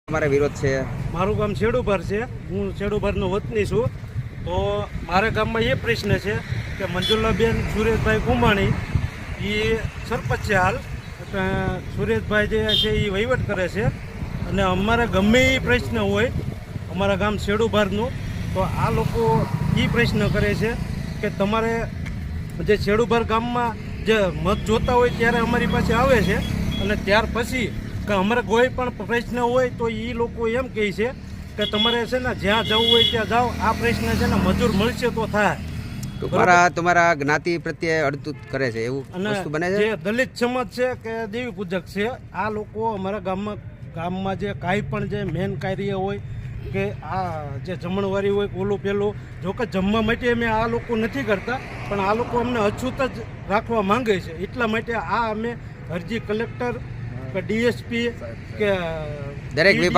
અમારા વિરોધ છે? મારું ગામ છેડુભર છે, હું છેડુભરનો વતની છું. તો મારા ગામમાં એ પ્રશ્ન છે કે મંજુલાબેન સુરેશભાઈ કુંભાણી એ સરપંચ છે હાલ. સુરેશભાઈ જે છે એ વહીવટ કરે છે અને અમારે ગમે એ પ્રશ્ન હોય અમારા ગામ છેડુભરનું તો આ લોકો એ પ્રશ્ન કરે છે કે તમારે જે છેડુભર ગામમાં જે મત જોતા હોય ત્યારે અમારી પાસે આવે છે અને ત્યાર પછી કે અમારે કોઈ પણ પ્રશ્ન હોય તો એ લોકો એમ કહે છે કે તમારે છે ને જ્યાં જવું હોય ત્યાં જાઓ, આ પ્રશ્ન છે ને મજૂર મળશે તો થાય. તમારા જ્ઞાતિ પ્રત્યે અડતું કરે છે એવું વસ્તુ બને છે? જે દલિત સમાજ છે કે દેવી પૂજક છે આ લોકો અમારા ગામમાં જે કાંઈ પણ જે મેન કાર્ય હોય કે આ જે જમણવારી હોય ઓલું પેલું, જો કે જમવા માટે અમે આ લોકો નથી કરતા પણ આ લોકો અમને અછૂત જ રાખવા માંગે છે. એટલા માટે આ અમે અરજી કલેક્ટર કે ડીએસપી કે દરેક